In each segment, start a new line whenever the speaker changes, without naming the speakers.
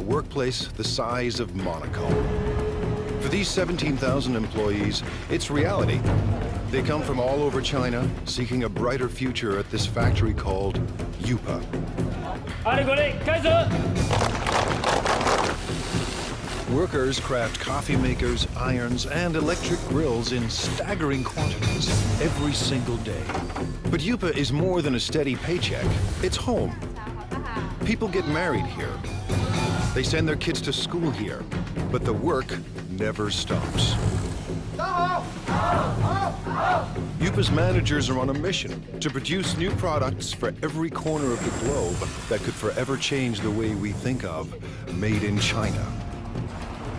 workplace the size of Monaco. For these 17,000 employees, it's reality. They come from all over China, seeking a brighter future at this factory called Yupa. Workers craft coffee makers, irons, and electric grills in staggering quantities every single day. But Yupa is more than a steady paycheck. It's home. People get married here. They send their kids to school here. But the work never stops. Yupa's managers are on a mission to produce new products for every corner of the globe that could forever change the way we think of made in China.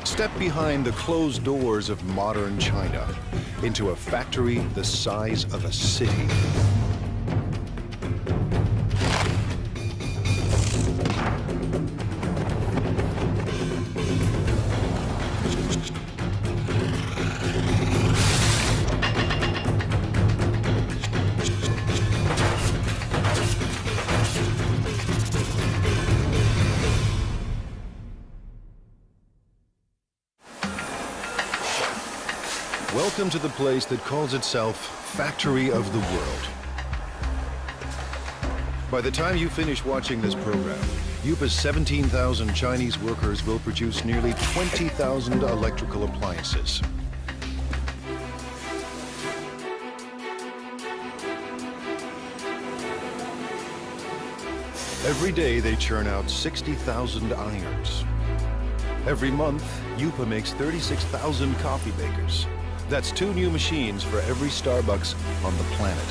Step behind the closed doors of modern China into a factory the size of a city. Welcome to the place that calls itself Factory of the World. By the time you finish watching this program, Yupa's 17,000 Chinese workers will produce nearly 20,000 electrical appliances. Every day they churn out 60,000 irons. Every month, Yupa makes 36,000 coffee makers. That's 2 new machines for every Starbucks on the planet.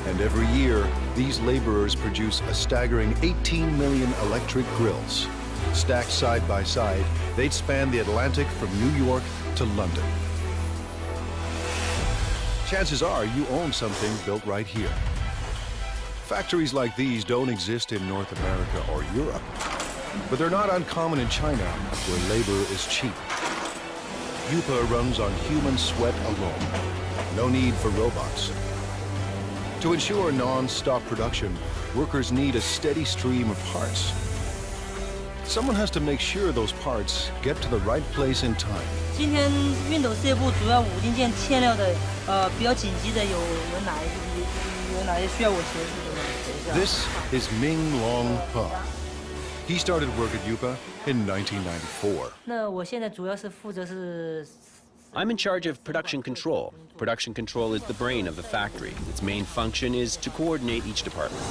And every year, these laborers produce a staggering 18 million electric grills. Stacked side by side, they'd span the Atlantic from New York to London. Chances are you own something built right here. Factories like these don't exist in North America or Europe, but they're not uncommon in China, where labor is cheap. Yupa runs on human sweat alone. No need for robots. To ensure non-stop production, workers need a steady stream of parts. Someone has to make sure those parts get to the right place in time.
今天熨斗事业部主要5零件欠料的，比较紧急的有哪些需要我协助的？
This is Ming Long He. He started work at Yupa in 1994.
那我现在主要是负责是。
I'm in charge of production control. Production control is the brain of the factory. Its main function is to coordinate each department.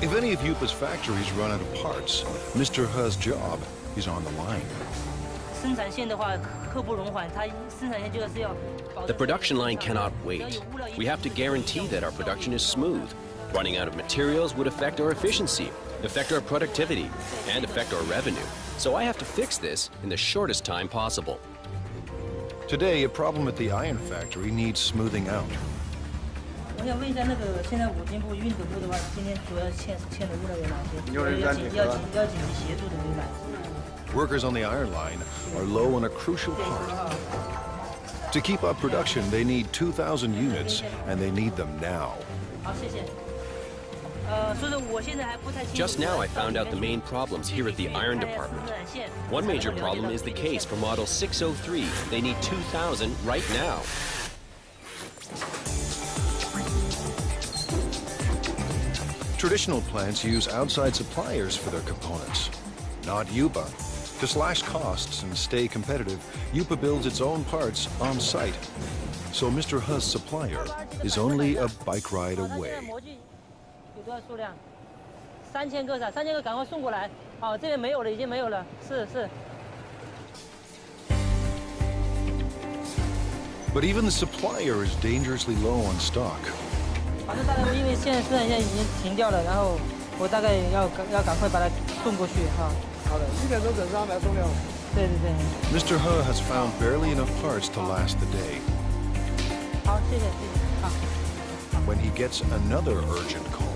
If any of Yupa's factories run out of parts, Mr. He's job is on the line.
生产线的话，刻不容缓，它生产线就是要。
The production line cannot wait. We have to guarantee that our production is smooth. Running out of materials would affect our efficiency, affect our productivity, and affect our revenue. So I have to fix this in the shortest time possible.
Today, a problem at the iron factory needs smoothing out.
我想问一下，那个现在五金部、熨斗部的话，今天主要欠的物料有哪些？要紧急协助的有哪些？
Workers on the iron line are low on a crucial part. To keep up production, they need 2,000 units, and they need them now.
好，谢谢。
Just now I found out the main problems here at the iron department. One major problem is the case for model 603. They need 2,000 right now.
Traditional plants use outside suppliers for their components, not Yupa. To slash costs and stay competitive, Yupa builds its own parts on site. So Mr. He's supplier is only a bike ride away.
有多少数量？3000个是3000个，赶快送过来。好，这边没有了，已经没有了。是。
But even the supplier is dangerously low on stock.
反正大概因为现在生产线已经停掉了，然后我大概要赶快把它送过去哈。好的，7点钟准时安排送料。对。
Mr. He has found barely enough parts to last the day.
好，谢谢。好。
When he gets another urgent call.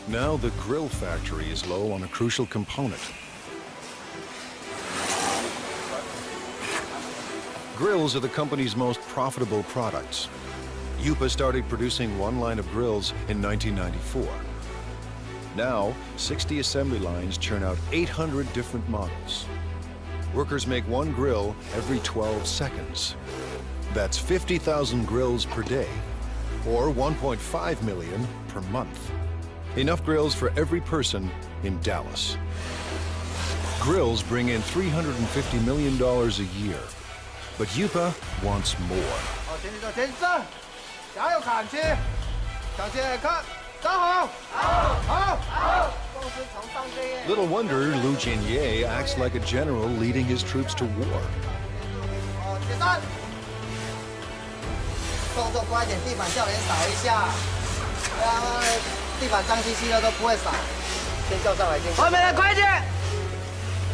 Now the grill factory is low on a crucial component. Grills are the company's most profitable products. Yupa started producing one line of grills in 1994. Now, 60 assembly lines churn out 800 different models. Workers make one grill every 12 seconds. That's 50,000 grills per day, or 1.5 million per month. Enough grills for every person in Dallas. Grills bring in $350 million a year, but Yupa wants more. Little wonder Lu Jinye acts like a general leading his troops to war.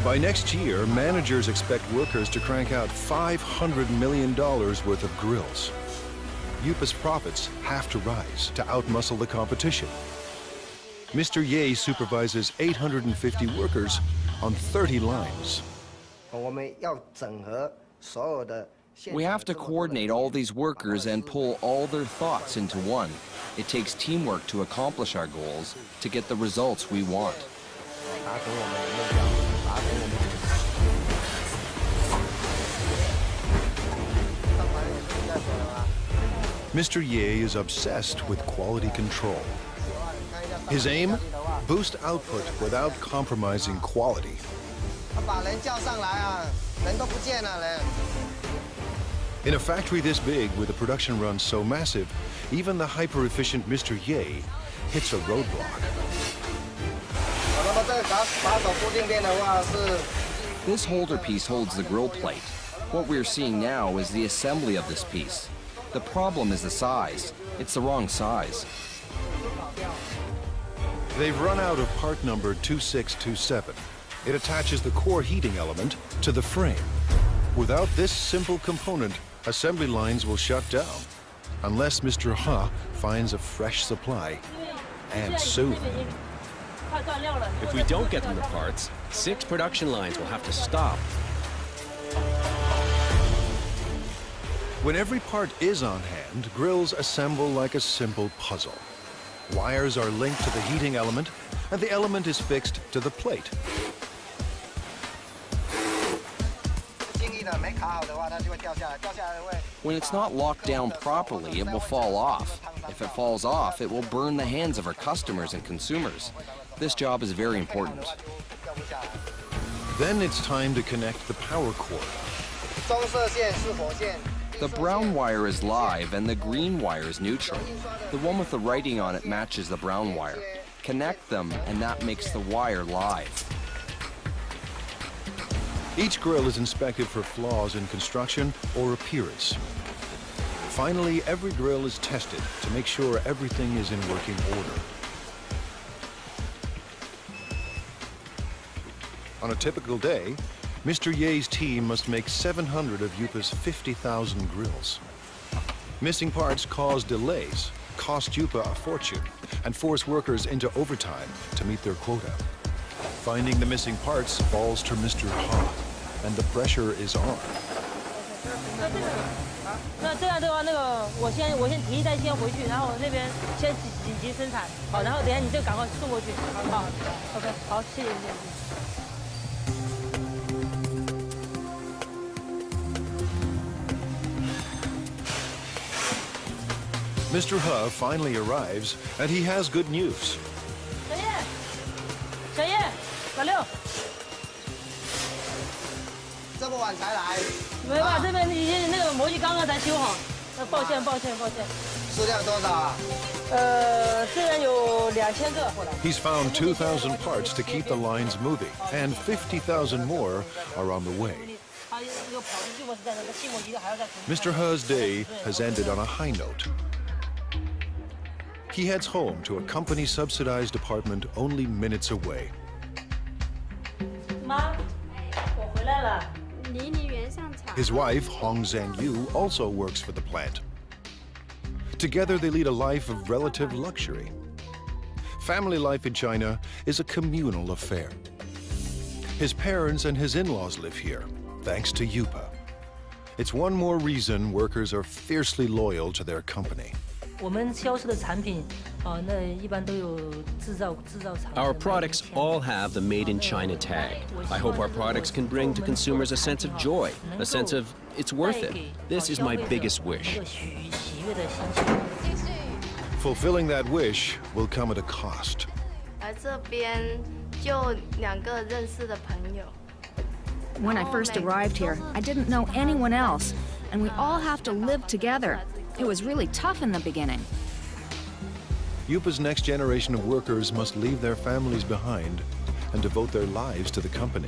By next year, managers expect workers to crank out $500 million worth of grills. Yupa's profits have to rise to outmuscle the competition. Mr. Ye supervises 850 workers on 30 lines.
We have to coordinate all these workers and pull all their thoughts into one. It takes teamwork to accomplish our goals, to get the results we want.
Mr. Ye is obsessed with quality control. His aim? Boost output without compromising quality. In a factory this big, with a production run so massive, even the hyper-efficient Mr. Ye hits a roadblock.
This holder piece holds the grill plate. What we're seeing now is the assembly of this piece. The problem is the size. It's the wrong size.
They've run out of part number 2627. It attaches the core heating element to the frame. Without this simple component, assembly lines will shut down, unless Mr. Ha finds a fresh supply, and soon.
If we don't get them the parts, 6 production lines will have to stop.
When every part is on hand, grills assemble like a simple puzzle. Wires are linked to the heating element, and the element is fixed to the plate.
When it's not locked down properly, it will fall off. If it falls off, it will burn the hands of our customers and consumers. This job is very important.
Then it's time to connect the power cord.
The brown wire is live and the green wire is neutral. The one with the writing on it matches the brown wire. Connect them and that makes the wire live.
Each grill is inspected for flaws in construction or appearance. Finally, every grill is tested to make sure everything is in working order. On a typical day, Mr. Ye's team must make 700 of Yupa's 50,000 grills. Missing parts cause delays, cost Yupa a fortune, and force workers into overtime to meet their quota. Finding the missing parts falls to Mr. Ha, and the pressure is on.
那这样的话，我先提一袋先回去，然后那边先紧急生产，好，然后等一下你就赶快送过去，好 ，OK， 好，谢谢。
Mr. He finally arrives, and he has good news.
小叶，小六，
这么晚才来？
没办法，这边已经那个模具刚刚才修好，抱歉。
数量多少啊？
这边有2000个。
He's found 2,000 parts to keep the lines moving, and 50,000 more are on the way. Mr. He's day has ended on a high note. He heads home to a company-subsidized apartment only minutes away.
妈，我回来了。
His wife, Hong Zhangyu, also works for the plant. Together, they lead a life of relative luxury. Family life in China is a communal affair. His parents and his in-laws live here, thanks to Yupa. It's one more reason workers are fiercely loyal to their company.
Our products all have the Made in China tag. I hope our products can bring to consumers a sense of joy, a sense of it's worth it. This is my biggest wish.
Fulfilling that wish will come at a cost.
When I first arrived here, I didn't know anyone else, and we all have to live together. It was really tough in the beginning.
Yupa's next generation of workers must leave their families behind and devote their lives to the company.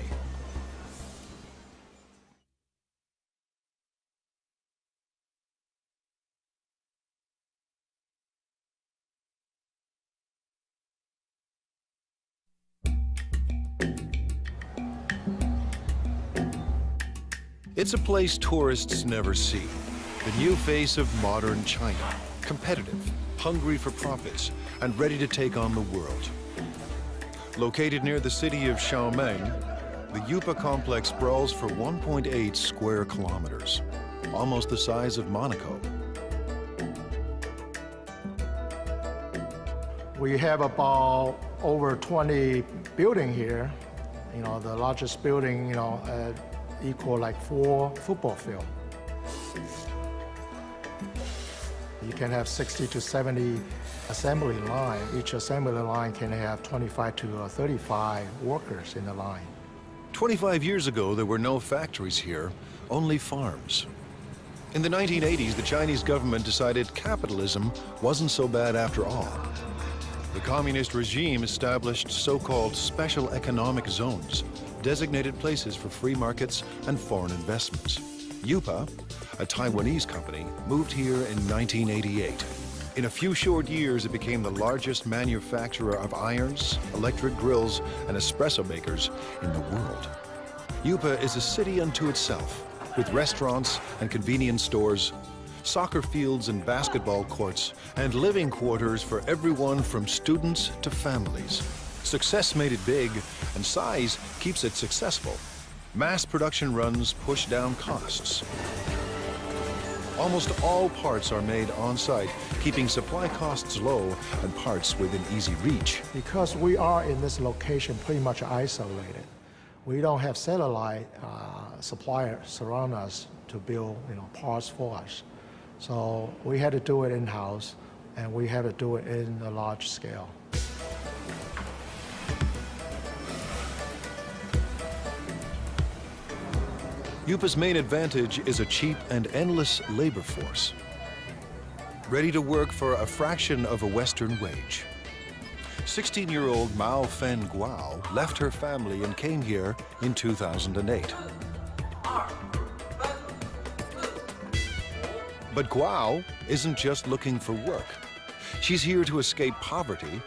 It's a place tourists never see. The new face of modern China, competitive, hungry for profits, and ready to take on the world. Located near the city of Xiaomeng, the Yupa complex sprawls for 1.8 square kilometers, almost the size of Monaco.
We have about over 20 buildings here. The largest building, equal like 4 football fields. You can have 60 to 70 assembly line. Each assembly line can have 25 to 35 workers in the line.
25 years ago, there were no factories here, only farms. In the 1980s, the Chinese government decided capitalism wasn't so bad after all. The communist regime established so-called special economic zones, designated places for free markets and foreign investments. Yupa, a Taiwanese company, moved here in 1988. In a few short years, it became the largest manufacturer of irons, electric grills, and espresso makers in the world. Yupa is a city unto itself, with restaurants and convenience stores, soccer fields and basketball courts, and living quarters for everyone from students to families. Success made it big, and size keeps it successful. Mass production runs push down costs. Almost all parts are made on-site, keeping supply costs low and parts within easy reach.
Because we are in this location pretty much isolated, we don't have satellite suppliers surround us to build parts for us. So we had to do it in-house, and we had to do it in a large scale.
Yupa's main advantage is a cheap and endless labor force, ready to work for a fraction of a Western wage. 16-year-old Mao Fen Guo left her family and came here in 2008. But Guo isn't just looking for work. She's here to escape poverty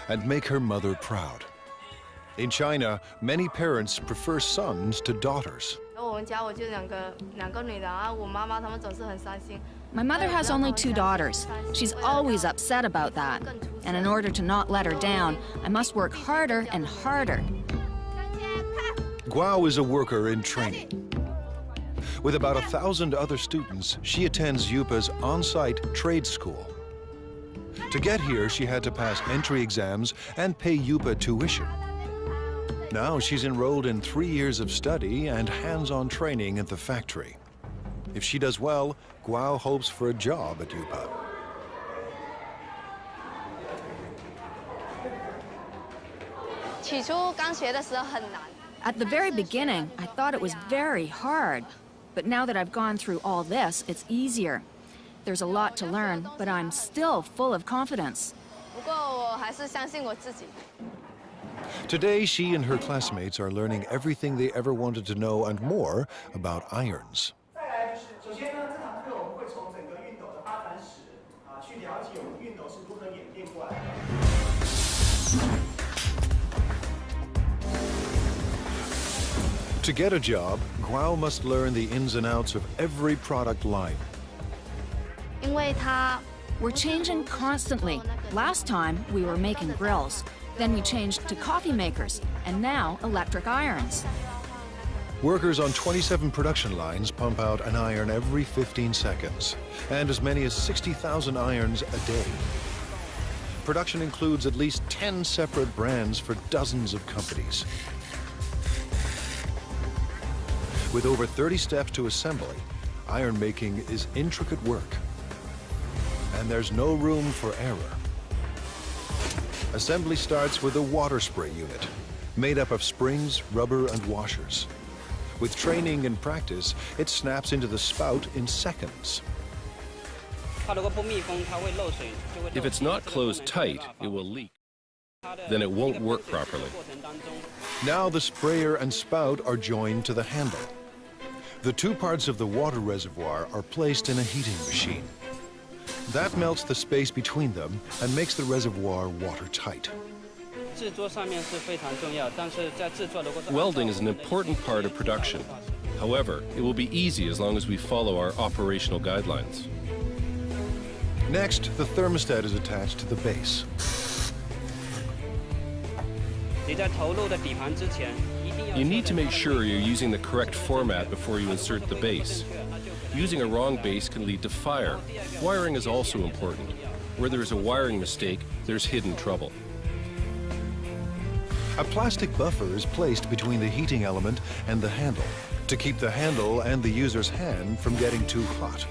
and make her mother proud. In China, many parents prefer sons to daughters.
My mother has only 2 daughters. She's always upset about that. And in order to not let her down, I must work harder and harder.
Guo is a worker in training. With about 1,000 other students, she attends Yupa's on-site trade school. To get here, she had to pass entry exams and pay Yupa tuition. Now she's enrolled in 3 years of study and hands-on training at the factory. If she does well, Guo hopes for a job at Yupa.
At the very beginning, I thought it was very hard. But now that I've gone through all this, it's easier. There's a lot to learn, but I'm still full of confidence.
Today, she and her classmates are learning everything they ever wanted to know and more about irons. To get a job, Guo must learn the ins and outs of every product line.
We're changing constantly. Last time, we were making grills. Then we changed to coffee makers, and now electric irons.
Workers on 27 production lines pump out an iron every 15 seconds, and as many as 60,000 irons a day. Production includes at least 10 separate brands for dozens of companies. With over 30 steps to assembly, iron making is intricate work, and there's no room for error. Assembly starts with a water spray unit, made up of springs, rubber, and washers. With training and practice, it snaps into the spout in seconds.
If it's not closed tight, it will leak. Then it won't work properly.
Now the sprayer and spout are joined to the handle. The two parts of the water reservoir are placed in a heating machine. That melts the space between them and makes the reservoir watertight.
Welding is an important part of production. However, it will be easy as long as we follow our operational guidelines.
Next, the thermostat is attached to the base.
You need to make sure you're using the correct format before you insert the base. Using a wrong base can lead to fire. Wiring is also important. Where there is a wiring mistake, there's hidden trouble.
A plastic buffer is placed between the heating element and the handle to keep the handle and the user's hand from getting too hot.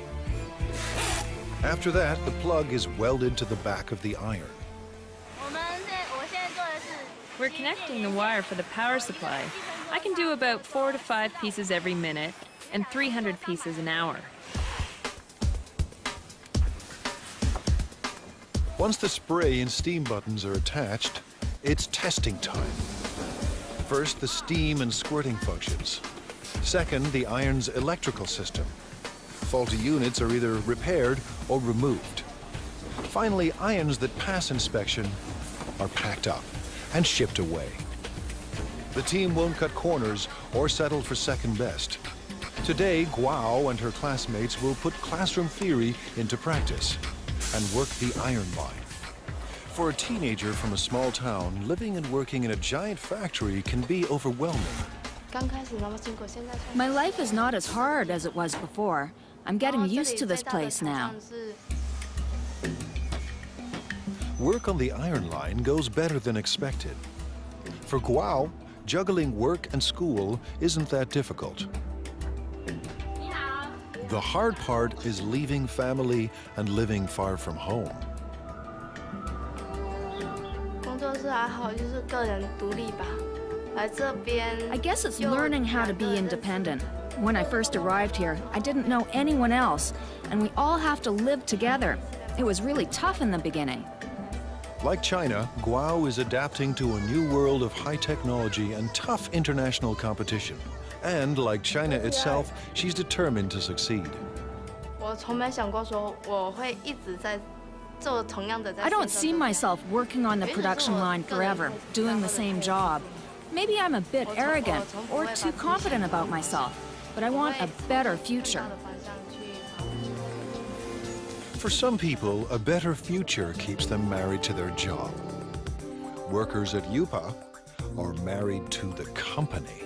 After that, the plug is welded to the back of the iron.
We're connecting the wire for the power supply. I can do about 4 to 5 pieces every minute and 300 pieces an hour.
Once the spray and steam buttons are attached, it's testing time. First, the steam and squirting functions. Second, the iron's electrical system. Faulty units are either repaired or removed. Finally, irons that pass inspection are packed up and shipped away. The team won't cut corners or settle for second best. Today, Guo and her classmates will put classroom theory into practice and work the iron line. For a teenager from a small town, living and working in a giant factory can be overwhelming.
My life is not as hard as it was before. I'm getting used to this place now.
Work on the iron line goes better than expected. For Guo, juggling work and school isn't that difficult. The hard part is leaving family and living far from home.
I guess it's learning how to be independent. When I first arrived here, I didn't know anyone else, and we all have to live together. It was really tough in the beginning.
Like China, Guo is adapting to a new world of high technology and tough international competition. And like China itself, she's determined to succeed.
I don't see myself working on the production line forever, doing the same job. Maybe I'm a bit arrogant or too confident about myself, but I want a better future.
For some people, a better future keeps them married to their job. Workers at Yupa are married to the company.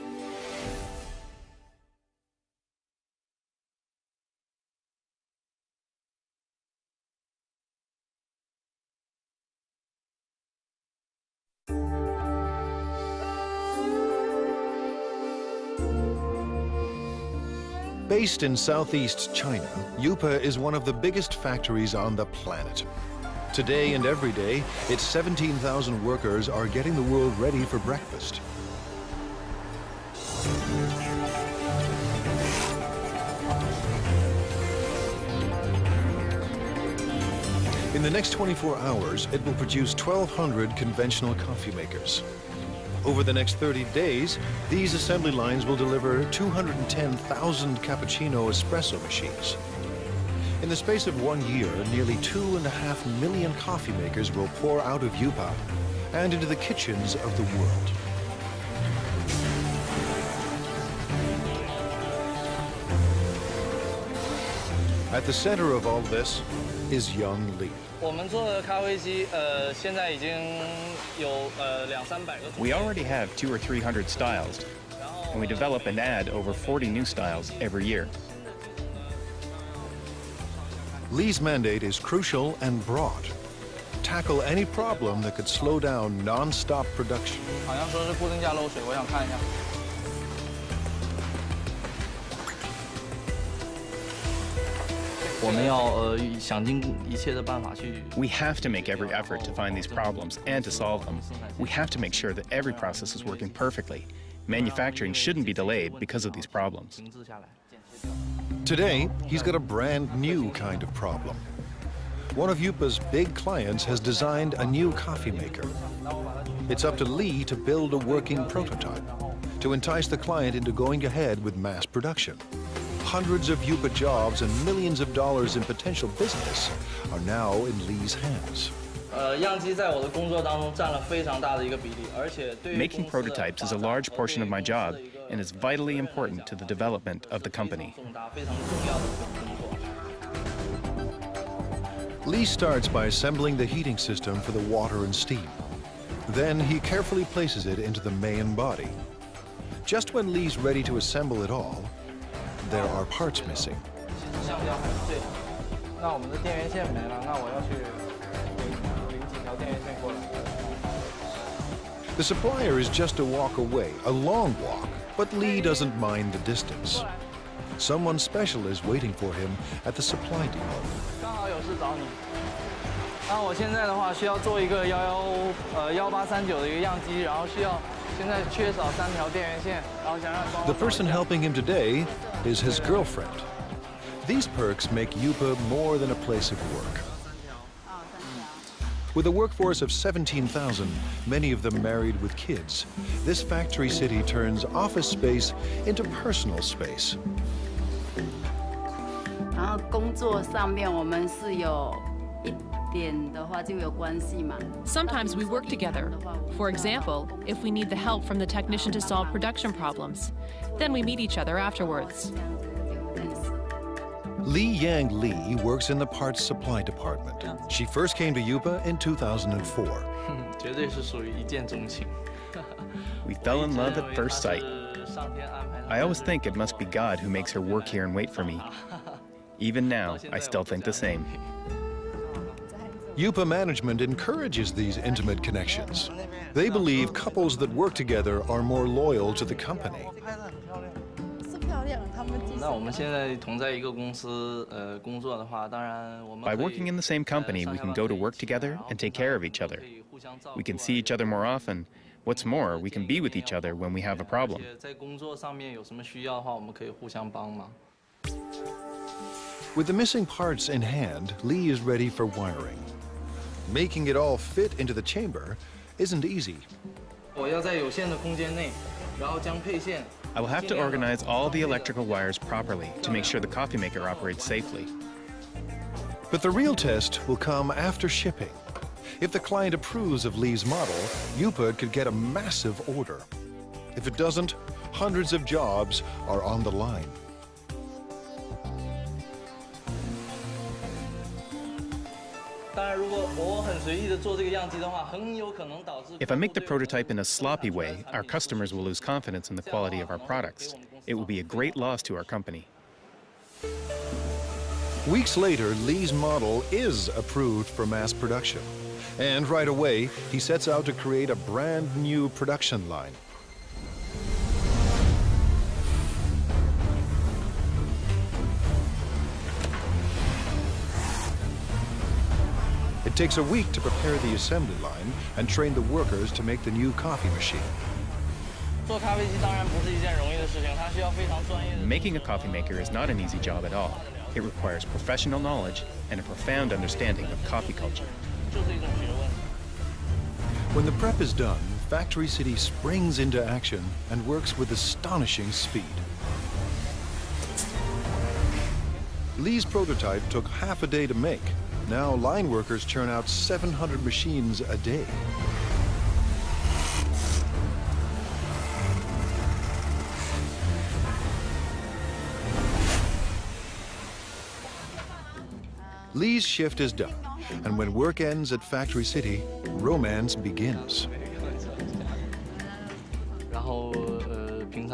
Based in southeast China, Yupa is one of the biggest factories on the planet. Today and every day, its 17,000 workers are getting the world ready for breakfast. In the next 24 hours, it will produce 1,200 conventional coffee makers. Over the next 30 days, these assembly lines will deliver 210,000 cappuccino espresso machines. In the space of 1 year, nearly 2.5 million coffee makers will pour out of Yupa and into the kitchens of the world. At the center of all this is Young Li.
We already have 200 or 300 styles. and we develop and add over 40 new styles every year.
Lee's mandate is crucial and broad. Tackle any problem that could slow down non-stop production.
好像说是固定架漏水，我想看一下。
We have to make every effort to find these problems and to solve them. We have to make sure that every process is working perfectly. Manufacturing shouldn't be delayed because of these problems.
Today, he's got a brand new kind of problem. One of Yupa's big clients has designed a new coffee maker. It's up to Lee to build a working prototype to entice the client into going ahead with mass production. Hundreds of Yupa jobs and millions of dollars in potential business are now in Lee's hands.
Making prototypes is a large portion of my job and is vitally important to the development of the company.
Lee starts by assembling the heating system for the water and steam. Then he carefully places it into the main body. Just when Lee's ready to assemble it all, there are parts missing. The supplier is just a walk away, a long walk, but Lee doesn't mind the distance. Someone special is waiting for him at the supply depot. The person helping him today is his girlfriend. These perks make Yupa more than a place of work. With a workforce of 17,000, many of them married with kids, this factory city turns office space into personal space.
Sometimes we work together. For example, if we need the help from the technician to solve production problems, then we meet each other afterwards.
Li Yang Lee works in the parts supply department. She first came to Yupa in 2004.
We fell in love at first sight. I always think it must be God who makes her work here and wait for me. Even now, I still think the same.
Yupa management encourages these intimate connections. They believe couples that work together are more loyal to the company.
By working in the same company, we can go to work together and take care of each other. We can see each other more often. What's more, we can be with each other when we have a problem.
With the missing parts in hand, Lee is ready for wiring. Making it all fit into the chamber isn't easy.
I will have to organize all the electrical wires properly to make sure the coffee maker operates safely.
But the real test will come after shipping. If the client approves of Lee's model, Yupa could get a massive order. If it doesn't, hundreds of jobs are on the line.
If I make the prototype in a sloppy way, our customers will lose confidence in the quality of our products. It will be a great loss to our company.
Weeks later, Lee's model is approved for mass production. And right away, he sets out to create a brand new production line. It takes a week to prepare the assembly line and train the workers to make the new coffee machine.
Making a coffee maker is not an easy job at all. It requires professional knowledge and a profound understanding of coffee culture.
When the prep is done, Factory City springs into action and works with astonishing speed. Lee's prototype took half a day to make. Now line workers churn out 700 machines a day. Lee's shift is done, and when work ends at Factory City, romance begins.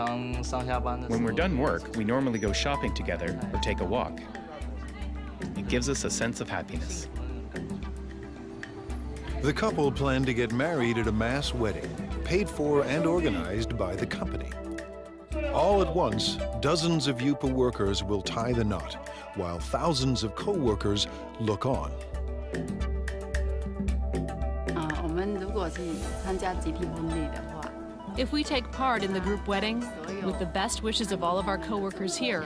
When we're done work, we normally go shopping together or take a walk. It gives us a sense of happiness.
The couple plan to get married at a mass wedding, paid for and organized by the company. All at once, dozens of Yupa workers will tie the knot, while thousands of co-workers look on.
If we take part in the group wedding, with the best wishes of all of our co-workers here,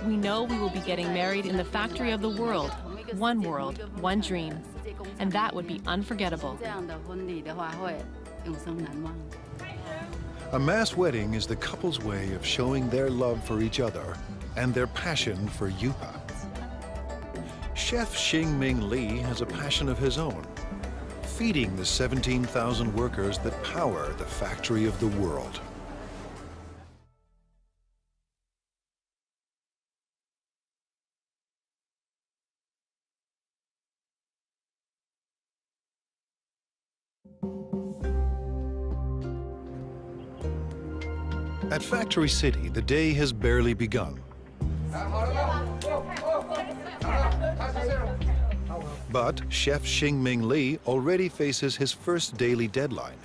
we know we will be getting married in the factory of the world, one dream. And that would be unforgettable.
A mass wedding is the couple's way of showing their love for each other and their passion for Yupa. Chef Xingming Li has a passion of his own, feeding the 17,000 workers that power the factory of the world. At Factory City, the day has barely begun. But Chef Xingming Li already faces his first daily deadline.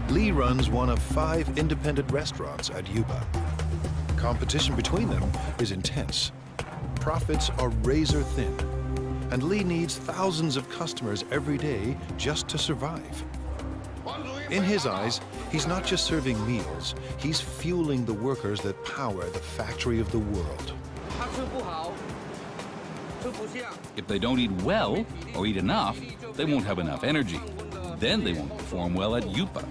Li runs one of 5 independent restaurants at Yupa. Competition between them is intense. Profits are razor thin, and Li needs thousands of customers every day just to survive. In his eyes, he's not just serving meals, he's fueling the workers that power the factory of the world.
If they don't eat well or eat enough, they won't have enough energy. Then they won't perform well at Yupa.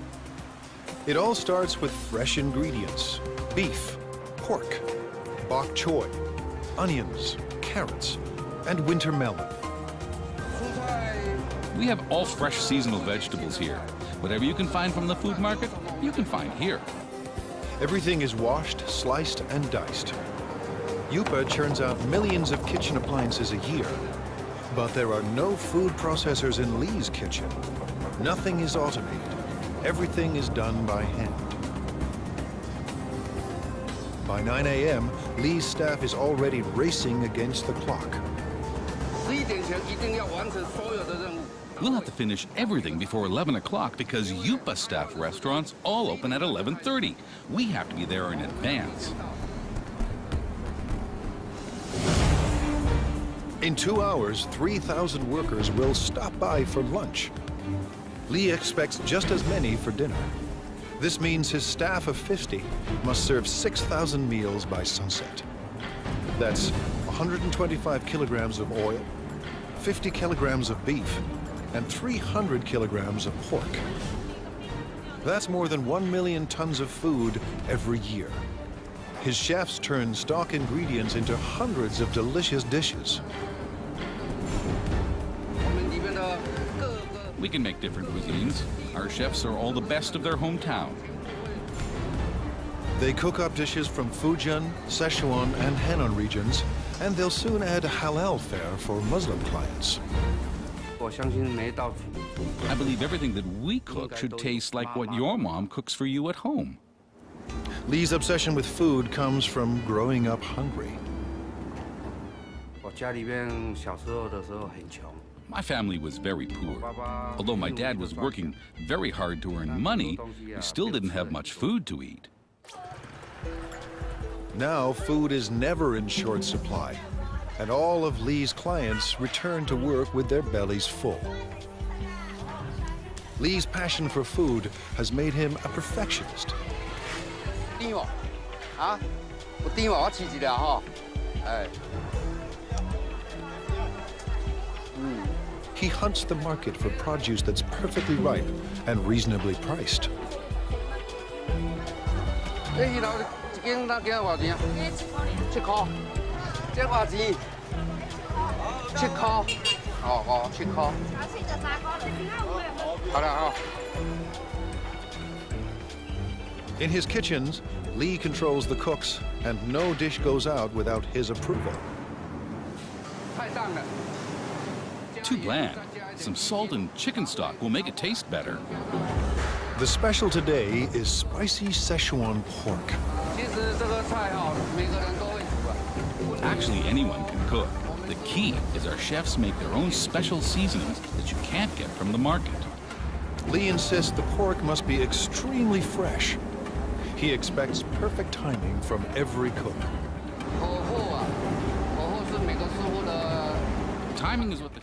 It all starts with fresh ingredients: beef, pork, bok choy, onions, carrots, and winter melon.
We have all fresh seasonal vegetables here. Whatever you can find from the food market, you can find here.
Everything is washed, sliced, and diced. Yupa churns out millions of kitchen appliances a year. But there are no food processors in Li's kitchen. Nothing is automated. Everything is done by hand. By 9 a.m., Li's staff is already racing against the clock.
We'll have to finish everything before 11 o'clock because Yupa staff restaurants all open at 11:30. We have to be there in advance.
In 2 hours, 3,000 workers will stop by for lunch. Li expects just as many for dinner. This means his staff of 50 must serve 6,000 meals by sunset. That's 125 kilograms of oil, 50 kilograms of beef, and 300 kilograms of pork. That's more than 1 million tons of food every year. His chefs turn stock ingredients into hundreds of delicious dishes.
We can make different cuisines. Our chefs are all the best of their hometown.
They cook up dishes from Fujian, Sichuan, and Henan regions, and they'll soon add a halal fare for Muslim clients.
I believe everything that we cook should taste like what your mom cooks for you at home.
Li's obsession with food comes from growing up hungry.
My family was very poor. Although my dad was working very hard to earn money, we still didn't have much food to eat.
Now food is never in short supply, and all of Li's clients return to work with their bellies full. Li's passion for food has made him a perfectionist. He hunts the market for produce that's perfectly ripe and reasonably priced. In his kitchens, Li controls the cooks, and no dish goes out without his approval.
Too bland. Some salt and chicken stock will make it taste better.
The special today is spicy Szechuan pork.
Actually, anyone can cook. The key is our chefs make their own special seasonings that you can't get from the market.
Lee insists the pork must be extremely fresh. He expects perfect timing from every cook.
Timing is what the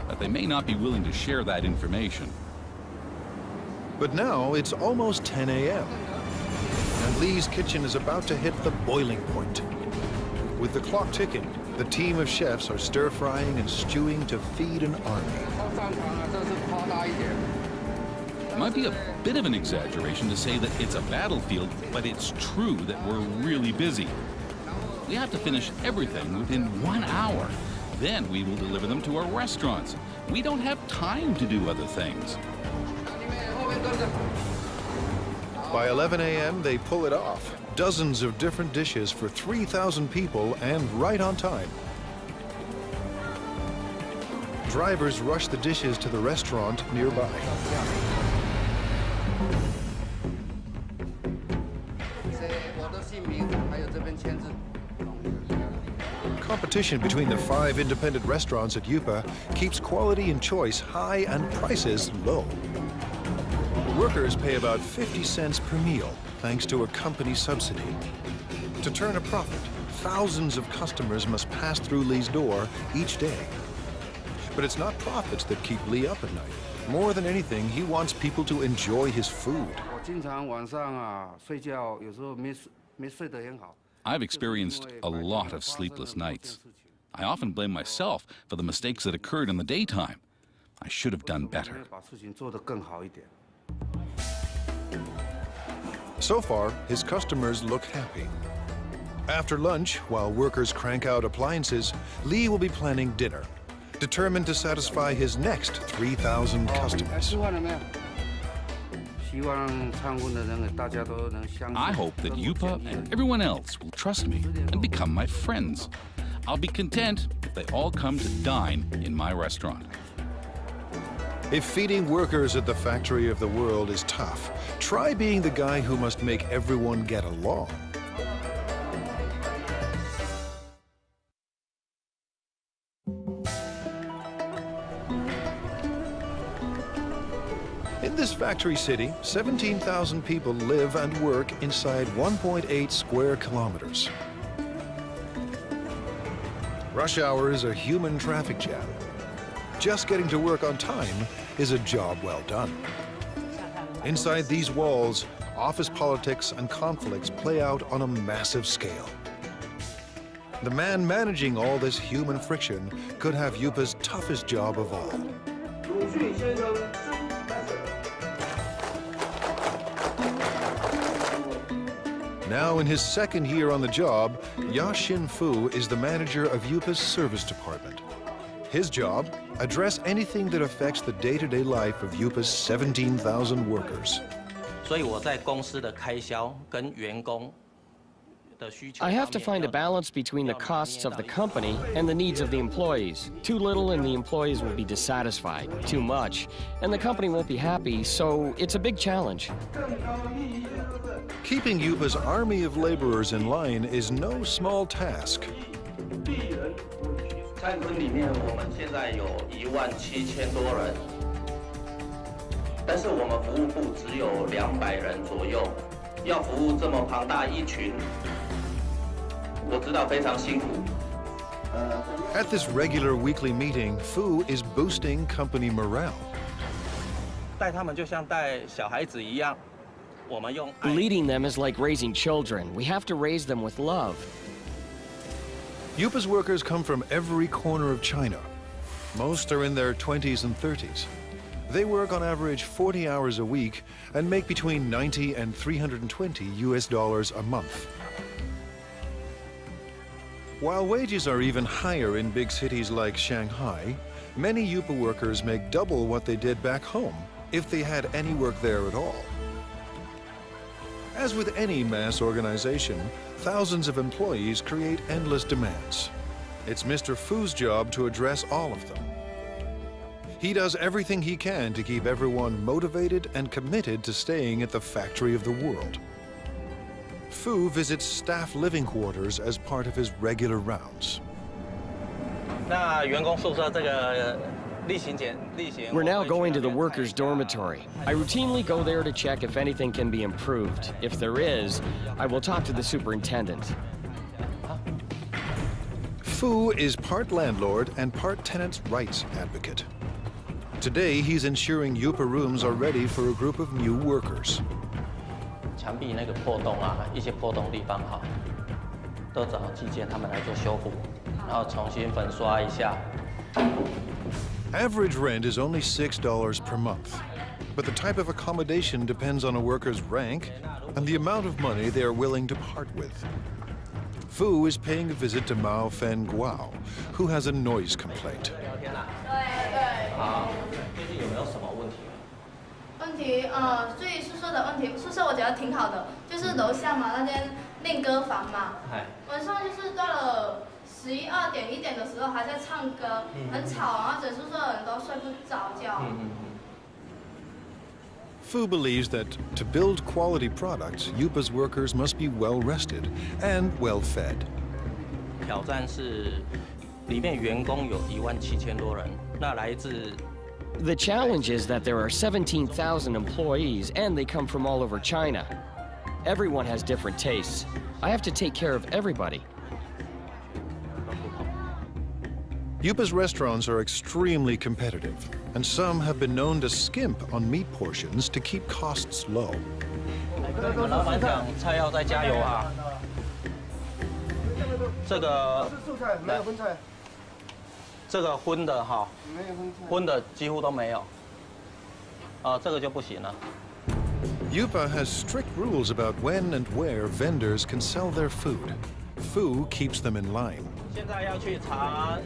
but they may not be willing to share that information.
But now it's almost 10 a.m. and Lee's kitchen is about to hit the boiling point. With the clock ticking, the team of chefs are stir-frying and stewing to feed an army.
It might be a bit of an exaggeration to say that it's a battlefield, but it's true that we're really busy. We have to finish everything within 1 hour. Then we will deliver them to our restaurants. We don't have time to do other things.
By 11 a.m., they pull it off. Dozens of different dishes for 3,000 people and right on time. Drivers rush the dishes to the restaurant nearby. Competition between the 5 independent restaurants at Yupa keeps quality and choice high and prices low. Workers pay about 50 cents per meal, thanks to a company subsidy. To turn a profit, thousands of customers must pass through Lee's door each day. But it's not profits that keep Lee up at night. More than anything, he wants people to enjoy his food.
I've experienced a lot of sleepless nights. I often blame myself for the mistakes that occurred in the daytime. I should have done better.
So far, his customers look happy. After lunch, while workers crank out appliances, Lee will be planning dinner, determined to satisfy his next 3,000 customers.
I hope that Yupa and everyone else will trust me and become my friends. I'll be content if they all come to dine in my restaurant.
If feeding workers at the factory of the world is tough, try being the guy who must make everyone get along. In this factory city, 17,000 people live and work inside 1.8 square kilometers. Rush hour is a human traffic jam. Just getting to work on time is a job well done. Inside these walls, office politics and conflicts play out on a massive scale. The man managing all this human friction could have Yupa's toughest job of all. Now in his second year on the job, Ya Xin-fu is the manager of Yupa's service department. His job, address anything that affects the day-to-day life of Yupa's 17,000 workers.
I have to find a balance between the costs of the company and the needs of the employees. Too little and the employees will be dissatisfied. Too much and the company won't be happy, so it's a big challenge.
Keeping Yupa's army of laborers in line is no small task.
餐厅里面我们现在有17000多人，但是我们服务部只有200人左右，要服务这么庞大一群，我知道非常辛苦。
At this regular weekly meeting, Fu is boosting company morale.
带他们就像带小孩子一样，我们用爱。
Leading them is like raising children. We have to raise them with love.
Yupa's workers come from every corner of China. Most are in their 20s and 30s. They work on average 40 hours a week and make between $90 and $320 US a month. While wages are even higher in big cities like Shanghai, many Yupa workers make double what they did back home if they had any work there at all. As with any mass organization, thousands of employees create endless demands. it's Mr. Fu's job to address all of them. He does everything he can to keep everyone motivated and committed to staying at the factory of the world. Fu visits staff living quarters as part of his regular rounds.
We're now going to the workers' dormitory. I routinely go there to check if anything can be improved. If there is, I will talk to the superintendent.
Fu is part landlord and part tenants' rights advocate. Today, he's ensuring Yupa rooms are ready for a group of new workers. Average rent is only $6 per month, but the type of accommodation depends on a worker's rank and the amount of money they are willing to part with. Fu is paying a visit to Mao Fen Guao, who has a noise complaint.
所以宿舍的问题，宿舍我觉得挺好的，就是楼下嘛那间练歌房嘛，晚上就是到了11、2点、1点的时候还在唱歌，很吵，然后整宿舍的人都睡不着觉。
Fu believes that to build quality products, Yupa's workers must be well rested and well fed.
挑战是里面员工有17000多人，那来自
The challenge is that there are 17,000 employees and they come from all over China. Everyone has different tastes. I have to take care of everybody.
Yupa's restaurants are extremely competitive, and some have been known to skimp on meat portions to keep costs low.
老板讲菜要再加油啊！这个
没有荤菜。
这个荤的哈，荤的几乎都没有。这个就不行了。
Yupa has strict rules about when and where vendors can sell their food. Fu keeps them in line.
现在要去查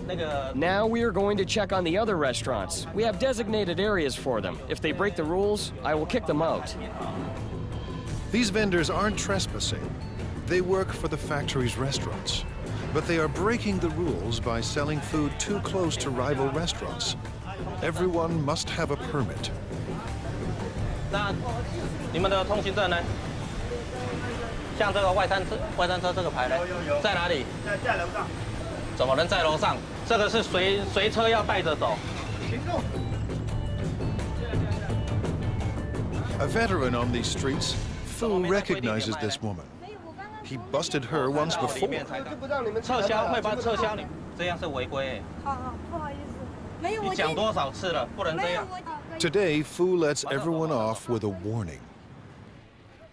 那个。
Now we are going to check on the other restaurants. We have designated areas for them. If they break the rules, I will kick them out.
These vendors aren't trespassing. They work for the factory's restaurants. But they are breaking the rules by selling food too close to rival restaurants. Everyone must have a permit.
那你们的通行证呢？像这个外餐车这个牌呢，在哪里？在楼上。怎么能在楼上？这个是随车要带着走。行动。
A veteran on these streets, Fu recognizes this woman. He busted her once before.
撤销会把撤销你，这样是违规。不好意思，没有。你讲多少次了，不能这样。
Today, Fu lets everyone off with a warning.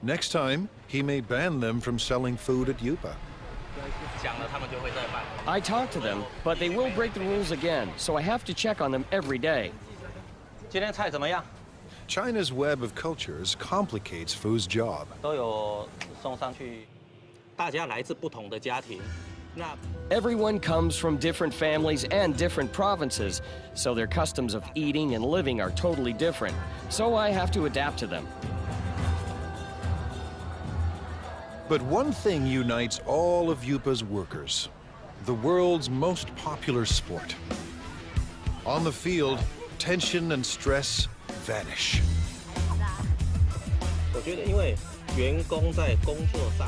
Next time, he may ban them from selling food at Yupa.
I talk to them, but they will break the rules again, so I have to check on them every day.
今天菜怎么样？
China's web of cultures complicates Fu's job.
都有送上去。 大家来自不同的家庭，那
Everyone comes from different families and different provinces, so their customs of eating and living are totally different. So I have to adapt to them.
But one thing unites all of Yupa's workers: the world's most popular sport. On the field, tension and stress vanish.
我觉得，因为员工在工作上。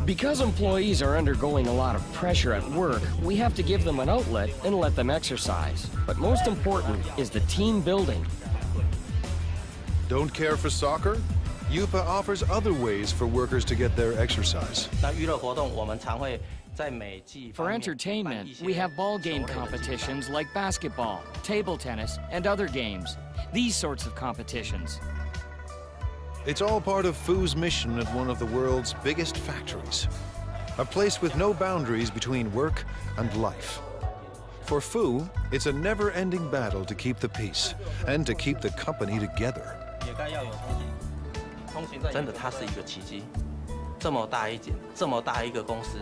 Because employees are undergoing a lot of pressure at work, we have to give them an outlet and let them exercise. But most important is the team building.
Don't care for soccer? Yupa offers other ways for workers to get their exercise.
For entertainment, we have ball game competitions like basketball, table tennis, and other games. These sorts of competitions.
It's all part of Fu's mission at one of the world's biggest factories. A place with no boundaries between work and life. For Fu, it's a never-ending battle to keep the peace and to keep the company together.
真的，它是一个奇迹。这么大一个公司。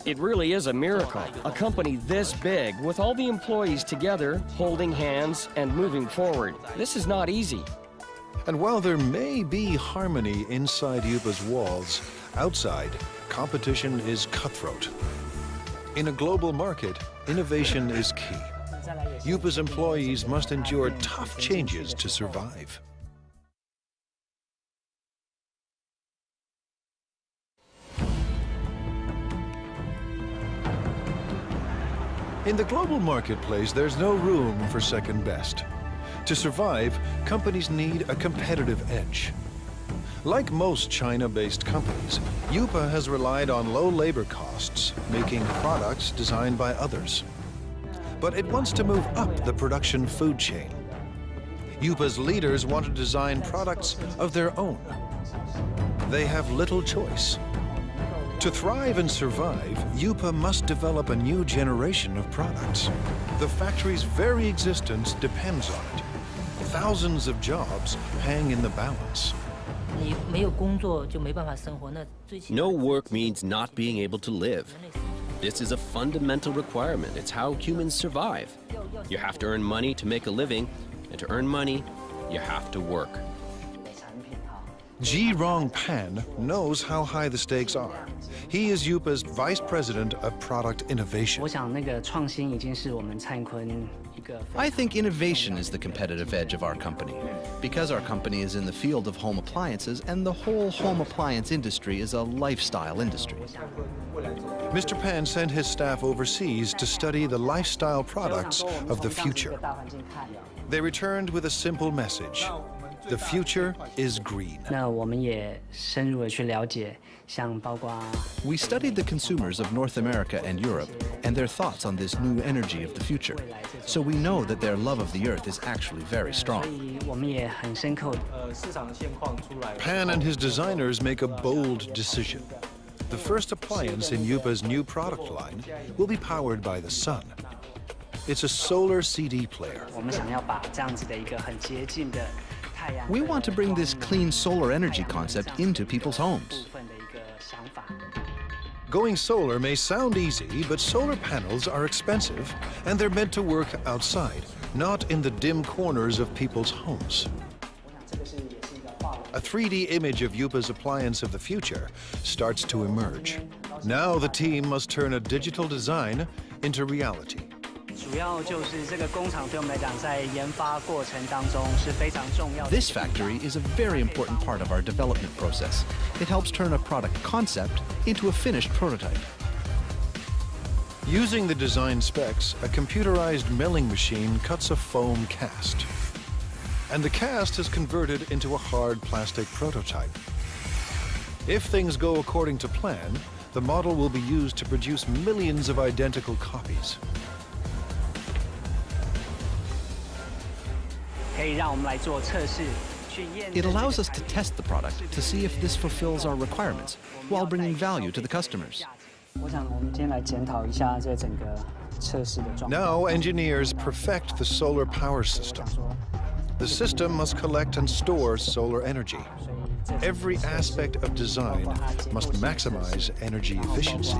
It really is a miracle. A company this big, with all the employees together, holding hands and moving forward. This is not easy.
And while there may be harmony inside Yupa's walls, outside, competition is cutthroat. In a global market, innovation is key. Yupa's employees must endure tough changes to survive. In the global marketplace, there's no room for second best. To survive, companies need a competitive edge. Like most China-based companies, Yupa has relied on low labor costs, making products designed by others. But it wants to move up the production food chain. Yupa's leaders want to design products of their own. They have little choice. To thrive and survive, Yupa must develop a new generation of products. The factory's very existence depends on it. Thousands of jobs hang in the balance.
No work means not being able to live. This is a fundamental requirement. It's how humans survive. You have to earn money to make a living, and to earn money, you have to work.
Ji Rongpan knows how high the stakes are. He is Yupa's Vice President of Product Innovation.
I think innovation is the competitive edge of our company, because our company is in the field of home appliances, and the whole home appliance industry is a lifestyle industry.
Mr. Pan sent his staff overseas to study the lifestyle products of the future. They returned with a simple message. The future is green.
We studied the consumers of North America and Europe and their thoughts on this new energy of the future. So we know that their love of the earth is actually very strong.
Pan and his designers make a bold decision. The first appliance in Yupa's new product line will be powered by the sun. It's a solar CD player.
We want to bring this clean solar energy concept into people's homes.
Going solar may sound easy, but solar panels are expensive, and they're meant to work outside, not in the dim corners of people's homes. A 3D image of Yupa's appliance of the future starts to emerge. Now the team must turn a digital design into reality.
This factory is a very important part of our development process. It helps turn a product concept into a finished prototype.
Using the design specs, a computerized milling machine cuts a foam cast. And the cast is converted into a hard plastic prototype. If things go according to plan, the model will be used to produce millions of identical copies.
It allows us to test the product to see if this fulfills our requirements while bringing value to the customers.
Now engineers perfect the solar power system. The system must collect and store solar energy. Every aspect of design must maximize energy efficiency.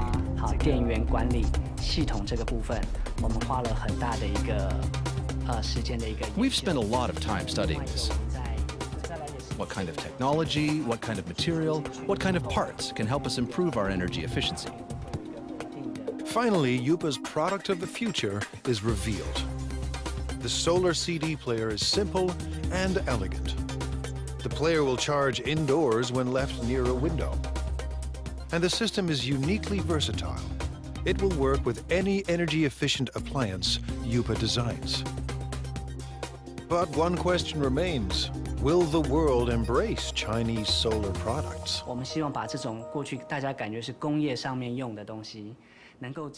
We've spent a lot of time studying this. What kind of technology, what kind of material, what kind of parts can help us improve our energy efficiency?
Finally, Yupa's product of the future is revealed. The solar CD player is simple and elegant. The player will charge indoors when left near a window. And the system is uniquely versatile. It will work with any energy-efficient appliance Yupa designs. But one question remains. Will the world embrace Chinese solar products?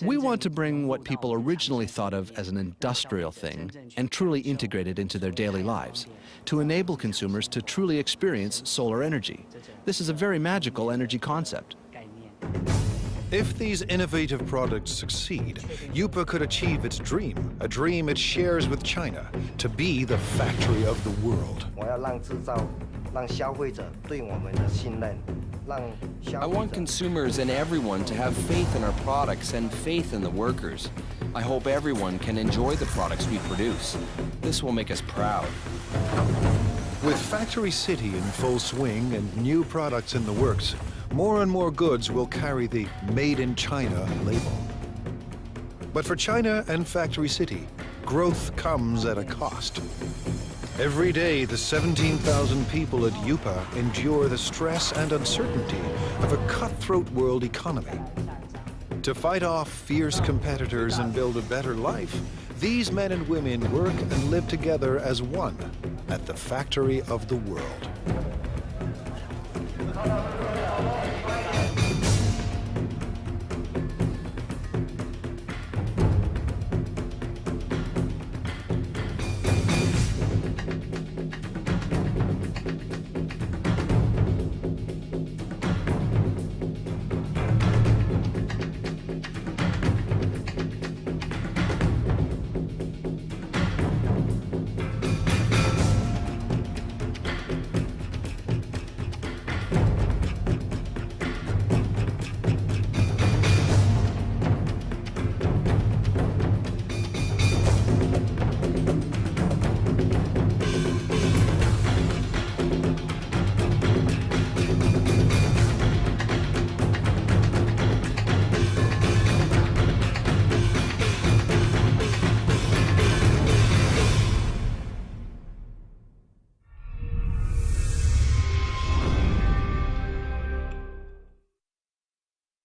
We want to bring what people originally thought of as an industrial thing and truly integrate it into their daily lives, to enable consumers to truly experience solar energy. This is a very magical energy concept.
If these innovative products succeed, Yupa could achieve its dream, a dream it shares with China, to be the factory of the world.
I want consumers and everyone to have faith in our products and faith in the workers. I hope everyone can enjoy the products we produce. This will make us proud.
With Factory City in full swing and new products in the works, more and more goods will carry the Made in China label. But for China and Factory City, growth comes at a cost. Every day, the 17,000 people at Yupa endure the stress and uncertainty of a cutthroat world economy. To fight off fierce competitors and build a better life, these men and women work and live together as one at the factory of the world.